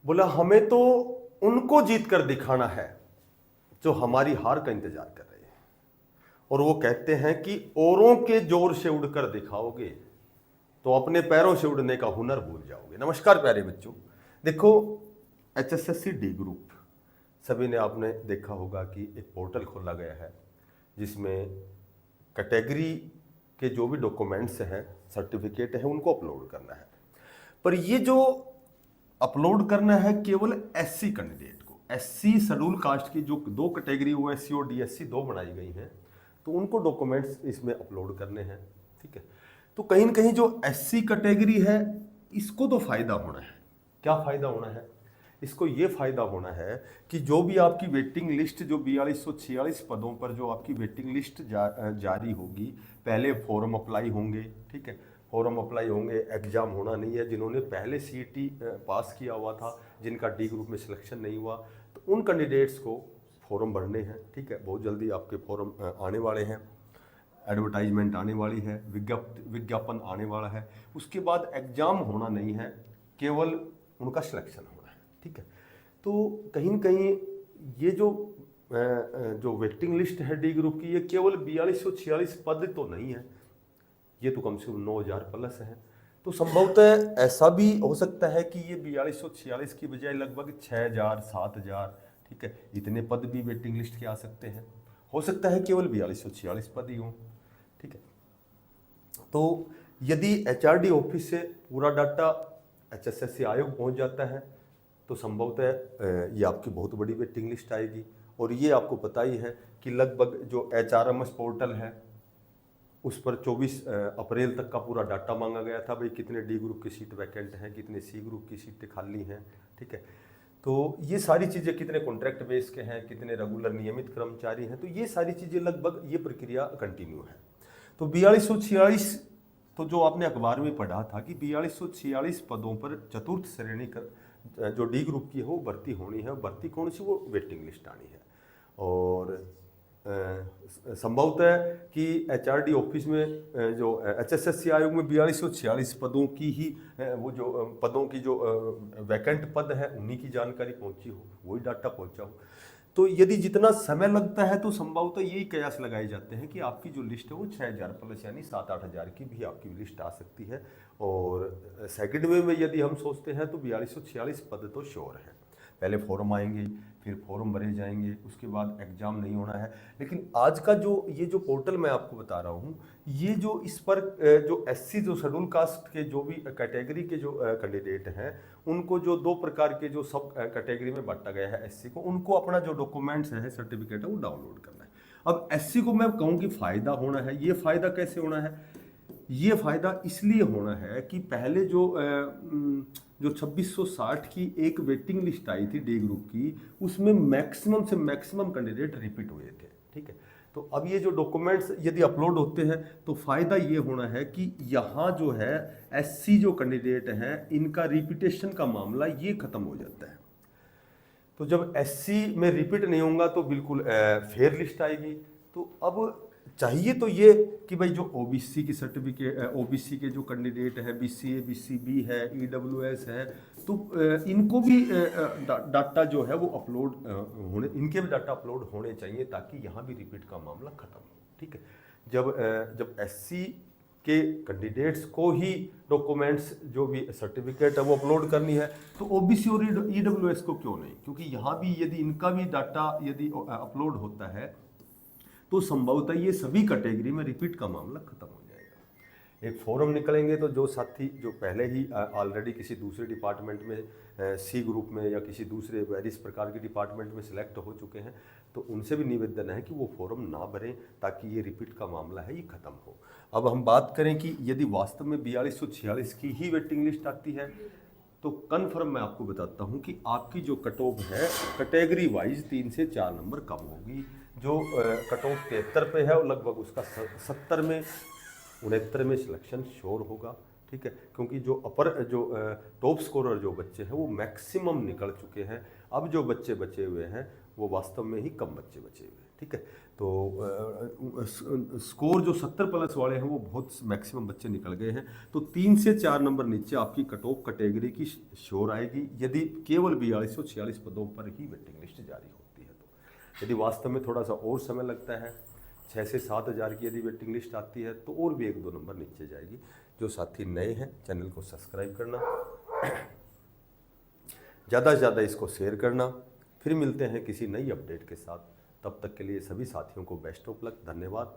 बोला हमें तो उनको जीत कर दिखाना है जो हमारी हार का इंतजार कर रहे हैं। और वो कहते हैं कि औरों के जोर से उड़कर दिखाओगे तो अपने पैरों से उड़ने का हुनर भूल जाओगे। नमस्कार प्यारे बच्चों, देखो एचएसएससी डी ग्रुप सभी ने आपने देखा होगा कि एक पोर्टल खोला गया है जिसमें कैटेगरी के जो भी डॉक्यूमेंट्स हैं, सर्टिफिकेट है, उनको अपलोड करना है। पर ये जो अपलोड करना है केवल एससी कैंडिडेट को, एससी शेड्यूल कास्ट की जो दो कैटेगरी ओएससी और डीएससी दो बनाई गई हैं, तो उनको डॉक्यूमेंट्स इसमें अपलोड करने हैं। ठीक है, तो कहीं ना कहीं जो एससी कैटेगरी है इसको तो फायदा होना है। क्या फायदा होना है? इसको ये फायदा होना है कि जो भी आपकी वेटिंग लिस्ट जो 4246 पदों पर जो आपकी वेटिंग लिस्ट जारी होगी, पहले फॉर्म अप्लाई होंगे। ठीक है, फॉर्म अप्लाई होंगे, एग्जाम होना नहीं है। जिन्होंने पहले सीईटी पास किया हुआ था, जिनका डी ग्रुप में सिलेक्शन नहीं हुआ, तो उन कैंडिडेट्स को फॉर्म भरने हैं। ठीक है, बहुत जल्दी आपके फॉर्म आने वाले हैं, एडवर्टाइजमेंट आने वाली है, विज्ञापन आने वाला है। उसके बाद एग्जाम होना नहीं है, केवल उनका सिलेक्शन होना है। ठीक है, तो कहीं न कहीं ये जो वेटिंग लिस्ट है डी ग्रुप की, ये केवल 4246 पद तो नहीं है, ये तो कम से कम 9000 प्लस है। तो संभवतः ऐसा भी हो सकता है कि ये 4246 की बजाय लगभग 6000 7000, ठीक है, इतने पद भी वेटिंग लिस्ट के आ सकते हैं। हो सकता है केवल 4246 पद ही हों। ठीक है, तो यदि एचआरडी ऑफिस से पूरा डाटा एचएसएससी आयोग पहुंच जाता है तो संभवतः ये आपकी बहुत बड़ी वेटिंग लिस्ट आएगी। और ये आपको पता ही है कि लगभग जो एचआरएमएस पोर्टल है उस पर 24 अप्रैल तक का पूरा डाटा मांगा गया था, भाई कितने डी ग्रुप की सीट वैकेंट हैं, कितने सी ग्रुप की सीटें खाली हैं। ठीक है, तो ये सारी चीज़ें, कितने कॉन्ट्रैक्ट बेस के हैं, कितने रेगुलर नियमित कर्मचारी हैं, तो ये सारी चीज़ें लगभग ये प्रक्रिया कंटिन्यू है। तो 4246 तो जो आपने अखबार में पढ़ा था कि 4246 पदों पर चतुर्थ श्रेणी कर जो डी ग्रुप की है वो भर्ती होनी है। भर्ती कौन सी? वो वेटिंग लिस्ट आनी है। और संभवतः कि एचआरडी ऑफिस में जो एचएसएससी आयोग में 4246 पदों की ही वो जो पदों की जो वैकेंट पद है उन्हीं की जानकारी पहुंची हो, वही डाटा पहुंचा हो। तो यदि जितना समय लगता है तो संभवतः यही कयास लगाए जाते हैं कि आपकी जो लिस्ट है वो 6000 प्लस यानी 7-8 हज़ार की भी आपकी लिस्ट आ सकती है। और सेकंड वे में यदि हम सोचते हैं तो 4246 पद तो श्योर है। पहले फॉर्म आएंगे, फिर फॉर्म भरे जाएंगे, उसके बाद एग्जाम नहीं होना है। लेकिन आज का जो ये जो पोर्टल मैं आपको बता रहा हूँ, ये जो इस पर जो एससी जो शेड्यूल कास्ट के जो भी कैटेगरी के जो कैंडिडेट हैं उनको जो दो प्रकार के जो सब कैटेगरी में बांटा गया है एससी को, उनको अपना जो डॉक्यूमेंट्स है, सर्टिफिकेट है, वो डाउनलोड करना है। अब एससी को मैं कहूँ कि फ़ायदा होना है, ये फ़ायदा कैसे होना है? ये फ़ायदा इसलिए होना है कि पहले जो 2660 की एक वेटिंग लिस्ट आई थी डी ग्रुप की, उसमें मैक्सिमम से मैक्सिमम कैंडिडेट रिपीट हुए थे। ठीक है, तो अब ये जो डॉक्यूमेंट्स यदि अपलोड होते हैं तो फ़ायदा ये होना है कि यहाँ जो है एससी जो कैंडिडेट हैं इनका रिपीटेशन का मामला ये ख़त्म हो जाता है। तो जब एससी में रिपीट नहीं होगा तो बिल्कुल फेयर लिस्ट आएगी। तो अब चाहिए तो ये कि भाई जो ओबीसी की सर्टिफिकेट, ओबीसी के जो कैंडिडेट है, बीसीए बीसीबी है, ईडब्ल्यूएस है, तो इनको भी डाटा जो है वो अपलोड होने, इनके भी डाटा अपलोड होने चाहिए ताकि यहाँ भी रिपीट का मामला खत्म हो। ठीक है, जब एससी के कैंडिडेट्स को ही डॉक्यूमेंट्स जो भी सर्टिफिकेट है वो अपलोड करनी है, तो ओबीसी और ईडब्ल्यूएस को क्यों नहीं? क्योंकि यहाँ भी यदि इनका भी डाटा यदि अपलोड होता है तो संभवतः ये सभी कैटेगरी में रिपीट का मामला खत्म हो जाएगा। एक फॉर्म निकलेंगे तो जो साथी जो पहले ही ऑलरेडी किसी दूसरे डिपार्टमेंट में सी ग्रुप में या किसी दूसरे वेरियस प्रकार के डिपार्टमेंट में सिलेक्ट हो चुके हैं, तो उनसे भी निवेदन है कि वो फॉर्म ना भरें ताकि ये रिपीट का मामला है ये खत्म हो। अब हम बात करें कि यदि वास्तव में 4246 की ही वेटिंग लिस्ट आती है तो कन्फर्म मैं आपको बताता हूँ कि आपकी जो कट ऑफ है कैटेगरी वाइज 3 से 4 नंबर कम होगी। जो कट ऑफ 73 पे है लगभग उसका 70 में 69 में सिलेक्शन श्योर होगा। ठीक है, क्योंकि जो टॉप स्कोरर जो बच्चे हैं वो मैक्सिमम निकल चुके हैं। अब जो बच्चे बचे हुए हैं वो वास्तव में ही कम बच्चे बचे हुए हैं। ठीक है। तो स्कोर जो 70+ वाले हैं वो बहुत मैक्सिमम बच्चे निकल गए हैं। तो 3 से 4 नंबर नीचे आपकी कट ऑफ कैटेगरी की श्योर आएगी यदि केवल 4246 पदों पर ही वेटिंग लिस्ट जारी होती है। तो यदि वास्तव में थोड़ा सा और समय लगता है, 6 से 7 हज़ार की यदि वेटिंग लिस्ट आती है तो और भी 1-2 नंबर नीचे जाएगी। जो साथी नए हैं चैनल को सब्सक्राइब करना, ज़्यादा से ज़्यादा इसको शेयर करना। फिर मिलते हैं किसी नई अपडेट के साथ, तब तक के लिए सभी साथियों को बेस्ट ऑफ लक। धन्यवाद।